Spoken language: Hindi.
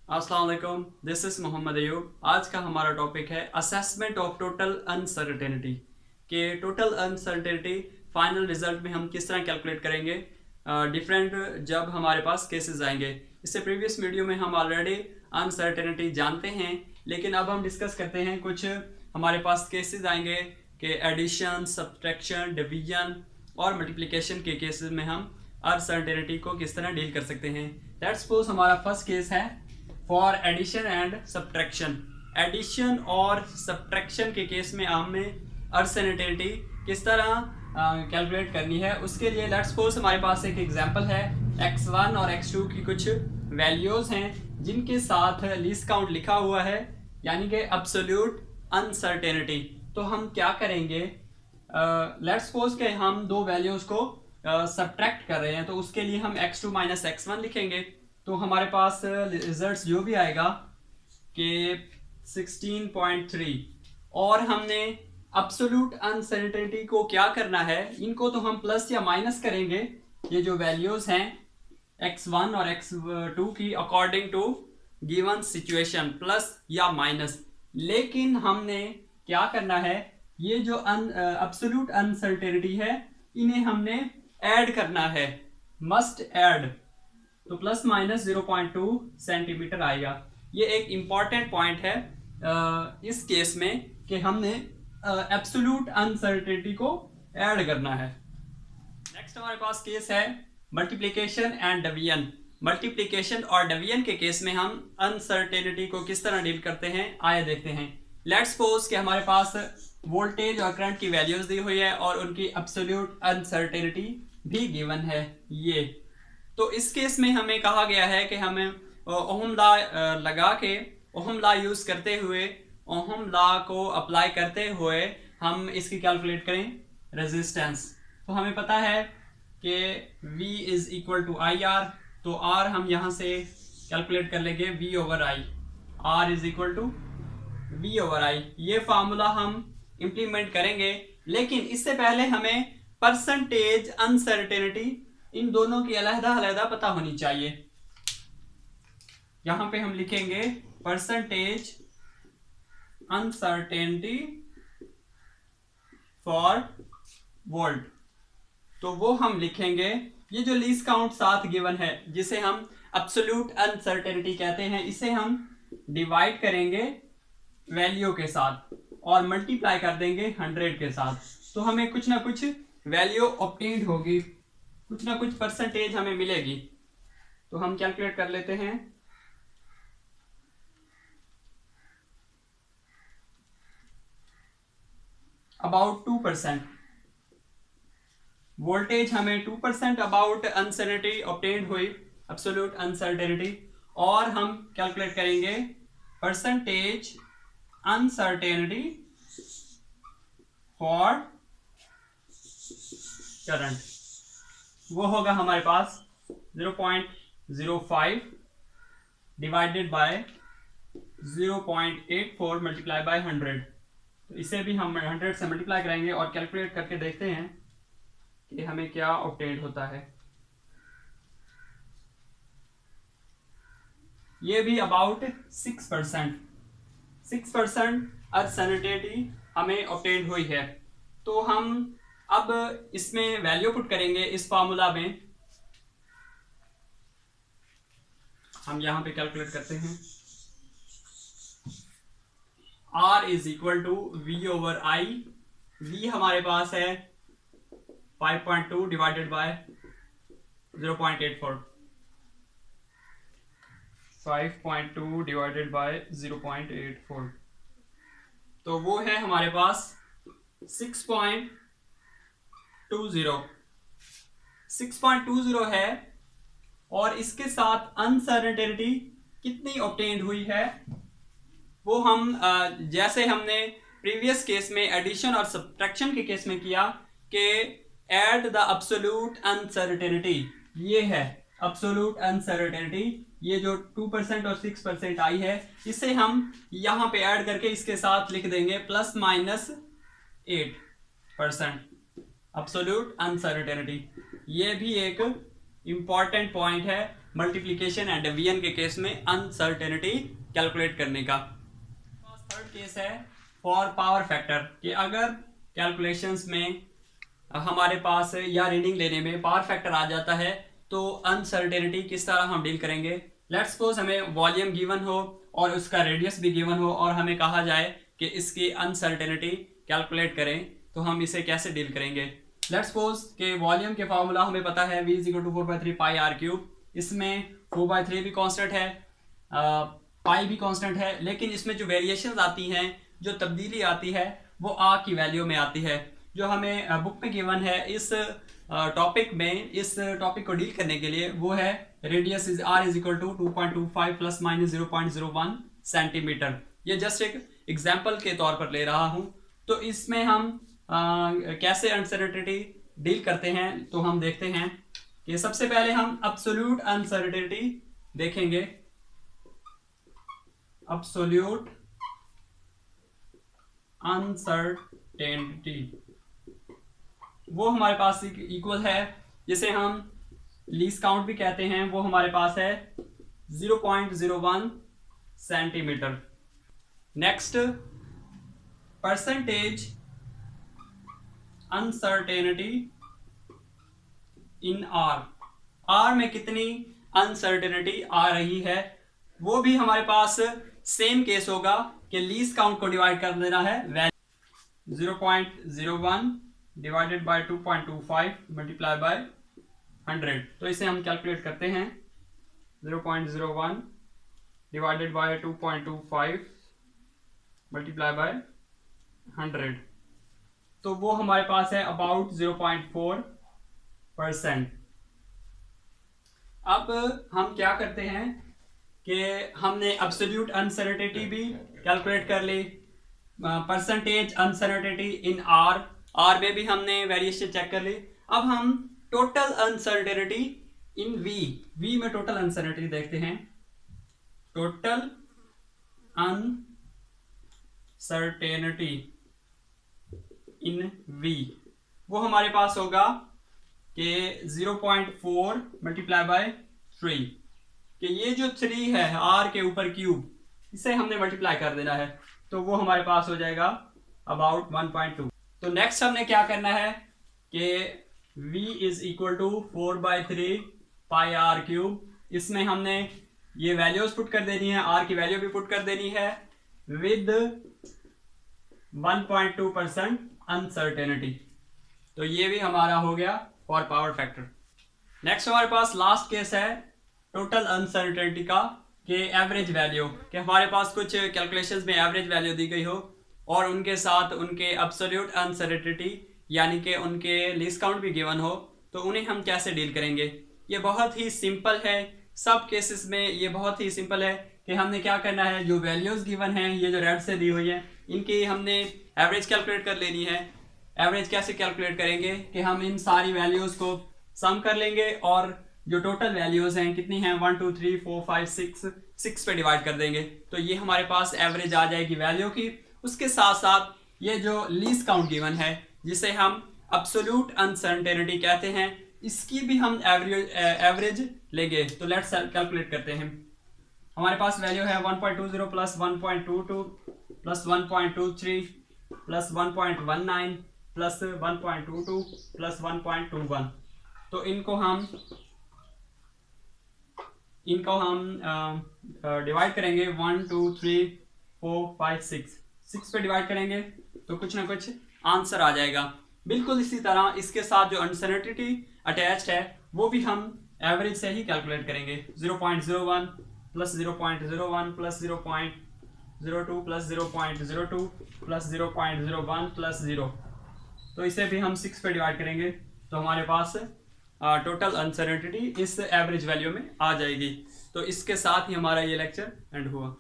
अस्सलाम वालेकुम, दिस इज़ मोहम्मद अयूब। आज का हमारा टॉपिक है असेसमेंट ऑफ टोटल अनसर्टेनिटी। कि टोटल अनसर्टेनिटी फाइनल रिजल्ट में हम किस तरह कैलकुलेट करेंगे डिफरेंट जब हमारे पास केसेस आएंगे। इससे प्रीवियस वीडियो में हम ऑलरेडी अनसर्टेनिटी जानते हैं, लेकिन अब हम डिस्कस करते हैं कुछ हमारे पास केसेस आएंगे कि एडिशन, सब्ट्रैक्शन, डिवीजन और मल्टीप्लिकेशन के केसेस में हम अनसर्टेनिटी को किस तरह डील कर सकते हैं। लेट्स सपोज हमारा फर्स्ट केस है for addition and subtraction. Addition और सब्ट्रैक्शन के केस में हमें अनसर्टेनिटी किस तरह कैलकुलेट करनी है, उसके लिए लेट्स सपोज हमारे पास एक एग्जांपल है x1 और x2 की कुछ वैल्यूज हैं जिनके साथ लीस्ट काउंट लिखा हुआ है, यानी कि एब्सोल्यूट अनसर्टेनिटी। तो हम क्या करेंगे, लेट्स सपोज के हम दो वैल्यूज को सब्ट्रैक्ट कर रहे हैं, तो उसके लिए हम x2 माइनस x1 लिखेंगे। तो हमारे पास रिजल्ट्स जो भी आएगा कि 16.3, और हमने एब्सोल्यूट अनसर्टेनिटी को क्या करना है, इनको तो हम प्लस या माइनस करेंगे, ये जो वैल्यूज हैं x1 और x2 की according to given situation, plus या माइनस। लेकिन हमने क्या करना है, ये जो एब्सोल्यूट अनसर्टेनिटी है इन्हें हमने ऐड करना है, मस्ट ऐड। तो प्लस माइनस 0.2 सेंटीमीटर आएगा। ये एक इम्पॉर्टेंट पॉइंट है इस केस में कि हमने एब्सोल्यूट अनसर्टेनिटी को ऐड करना है। नेक्स्ट हमारे पास केस है मल्टीप्लिकेशन एंड डिवीजन। मल्टीप्लिकेशन और डिवीजन के केस में हम अनसर्टेनिटी को किस तरह डील करते हैं, आइए देखते हैं। लेट्स सपोज कि हमारे पास वोल्टेज और करंट की वैल्यूज दी हुई है और उनकी एब्सोल्यूट अनसर्टेनिटी भी गिवन है ये। तो इस केस में हमें कहा गया है कि हमें ओहम लॉ लगा के, ओहम लॉ यूज करते हुए, ओहम लॉ को अप्लाई करते हुए हम इसकी कैलकुलेट करें रेजिस्टेंस। तो हमें पता है कि V is equal to I R, तो R हम यहाँ से कैलकुलेट कर लेंगे V over I. R is equal to V over I, ये फार्मूला हम इंप्लीमेंट करेंगे। लेकिन इससे पहले हमें परसेंटेज अनसर्टेनिटी इन दोनों की अलग अलग पता होनी चाहिए। यहां पे हम लिखेंगे परसेंटेज अनसर्टेनिटी फॉर वोल्ट। तो वो हम लिखेंगे, ये जो लीस्ट काउंट साथ गिवन है जिसे हम एब्सोल्यूट अनसर्टेनिटी कहते हैं, इसे हम डिवाइड करेंगे वैल्यू के साथ और मल्टीप्लाई कर देंगे 100 के साथ। तो हमें कुछ ना कुछ वैल्यू ऑब्टेन्ड होगी, कुछ ना कुछ परसेंटेज हमें मिलेगी। तो हम कैलकुलेट कर लेते हैं। अबाउट 2%, वोल्टेज हमें 2% अबाउट अनसर्टेनिटी ऑब्टेन्ड हुई, एब्सोल्यूट अनसर्टेनिटी। और हम कैलकुलेट करेंगे परसेंटेज अनसर्टेनिटी फॉर करंट। वो होगा हमारे पास 0.05 डिवाइडेड बाय 0.84 मल्टीप्लाई बाय 100। तो इसे भी हम 100 से मल्टीप्लाई करेंगे और कैलकुलेट करके देखते हैं कि हमें क्या ऑब्टेन होता है। ये भी अबाउट 6% अनसर्टेनिटी हमें ऑब्टेन हुई है। तो हम अब इसमें वैल्यू पुट करेंगे इस फार्मूला में। हम यहां पे कैलकुलेट करते हैं। R is equal to V over I. V हमारे पास है 5.2 डिवाइडेड बाय 0.84, 5.2 डिवाइडेड बाय 0.84, तो वो है हमारे पास 6.20 है। और इसके साथ अनसर्टेनिटी कितनी ऑब्टेन्ड हुई है वो हम जैसे हमने प्रीवियस केस में एडिशन और सब्ट्रैक्शन के केस में किया कि ऐड द एब्सोल्यूट अनसर्टेनिटी। ये है एब्सोल्यूट अनसर्टेनिटी, ये जो 2% और 6% आई है, इसे हम यहां पे ऐड करके इसके साथ लिख देंगे प्लस माइनस 8% एब्सोल्यूट अनसर्टेनिटी। ये भी एक इंपॉर्टेंट पॉइंट है। मल्टीप्लिकेशन एंड डिवीजन के केस में अनसर्टेनिटी कैलकुलेट करने का। थर्ड केस है फॉर पावर फैक्टर, कि अगर कैलकुलेशंस में हमारे पास या रीडिंग लेने में पावर फैक्टर आ जाता है तो अनसर्टेनिटी किस तरह हम डील करेंगे। लेट्स सपोज हमें वॉल्यूम गिवन हो और उसका रेडियस भी गिवन हो और हमें कहा जाए कि इसकी अनसर्टेनिटी कैलकुलेट करें, तो हम इसे कैसे डील करेंगे। लेट्स सपोज कि वॉल्यूम के फार्मूला हमें पता है v = 4/3 पाई आर क्यूब। इसमें 4/3 भी कांस्टेंट है, पाई भी कांस्टेंट है, लेकिन इसमें जो वेरिएशंस आती हैं, जो तब्दीली आती है, वो आर की वैल्यू में आती है। जो हमें बुक में गिवन है इस टॉपिक में, इस टॉपिक को डील करने के लिए, वो है रेडियस इज r = 2.25 ± 0.01 सेंटीमीटर। ये जस्ट एक एग्जाम्पल के तौर पर ले रहा हूं। तो इसमें हम कैसे अनसर्टेनिटी डील करते हैं, तो हम देखते हैं कि सबसे पहले हम एब्सोल्यूट अनसर्टेनिटी देखेंगे। एब्सोल्यूट अनसर्टेनिटी वो हमारे पास इक्वल है, जिसे हम लीस्ट काउंट भी कहते हैं, वो हमारे पास है 0.01 centimetre. Next, percentage uncertainty in are में कितनी अनसर्टेनिटी आ रही है, वो भी हमारे पास सेम केस होगा कि लीस्ट काउंट को डिवाइड कर देना है 0.01 डिवाइडेड बाय 2.25 मल्टीप्लाई बाय 100। तो इसे हम कैलकुलेट करते हैं, 0.01 डिवाइडेड बाय 2.25 मल्टीप्लाई बाय 100, तो वो हमारे पास है अबाउट 0.4%। अब हम क्या करते हैं कि हमने एब्सोल्यूट अनसर्टेनिटी भी कैलकुलेट कर ली, परसेंटेज अनसर्टेनिटी इन आर में भी हमने वेरिएशन चेक कर ली। अब हम टोटल अनसर्टेनिटी इन वी में टोटल अनसर्टेनिटी देखते हैं। टोटल अनसर्टेनिटी इन वी वो हमारे पास होगा कि 0.4 मल्टीप्लाई बाय 3, कि ये जो 3 है आर के ऊपर क्यूब, इसे हमने मल्टीप्लाई कर देना है, तो वो हमारे पास हो जाएगा अबाउट 1.2। तो नेक्स्ट हमने क्या करना है कि v = 4/3 पाई आर क्यूब। इसमें हमने ये वैल्यूज पुट कर देनी है, आर की वैल्यू भी पुट कर देनी है विद 1.2% अनसर्टेनिटी। तो ये भी हमारा हो गया फॉर पावर फैक्टर। नेक्स्ट हमारे पास लास्ट केस है टोटल अनसर्टेनिटी का, कि एवरेज वैल्यू, कि हमारे पास कुछ कैलकुलेशंस में एवरेज वैल्यू दी गई हो और उनके साथ उनके एब्सोल्यूट अनसर्टेनिटी यानी कि उनके लीस्ट काउंट भी गिवन हो, तो उन्हें हम कैसे डील करेंगे। ये बहुत ही सिंपल है, सब केसेस में ये बहुत ही सिंपल है कि हमने क्या करना है, जो वैल्यूज गिवन हैं, ये जो रेड से दी हुई है, इनकी हमने एवरेज कैलकुलेट कर लेनी है। एवरेज कैसे कैलकुलेट करेंगे कि हम इन सारी वैल्यूज को सम कर लेंगे और जो टोटल वैल्यूज हैं कितनी हैं 1 2 3 4 5 6 पे डिवाइड कर देंगे, तो ये हमारे पास एवरेज आ जाएगी वैल्यू की। उसके साथ साथ ये जो लीस्ट काउंट गिवन है, जिसे हम एब्सोल्यूट अनसर्टेनिटी कहते हैं, इसकी भी हम एवरेज लेंगे। तो लेट्स कैलकुलेट करते हैं। हमारे पास वैल्यू है 1.20 plus 1.22 plus 1.23 plus 1.19 plus 1.22 plus 1.21। तो इनको हम डिवाइड करेंगे 1 2 3 4 5 6 पे डिवाइड करेंगे तो कुछ ना कुछ आंसर आ जाएगा। बिल्कुल इसी तरह इसके साथ जो अनसर्टेनिटी अटैच्ड है वो भी हम एवरेज से ही कैलकुलेट करेंगे। 0.01 plus 0.01 plus 0.02 plus 0.02 plus 0.01 plus 0, तो इसे भी हम 6 पे डिवाइड करेंगे तो हमारे पास टोटल अनसर्टेनिटी इस एवरेज वैल्यू में आ जाएगी। तो इसके साथ ही हमारा ये लेक्चर एंड हुआ।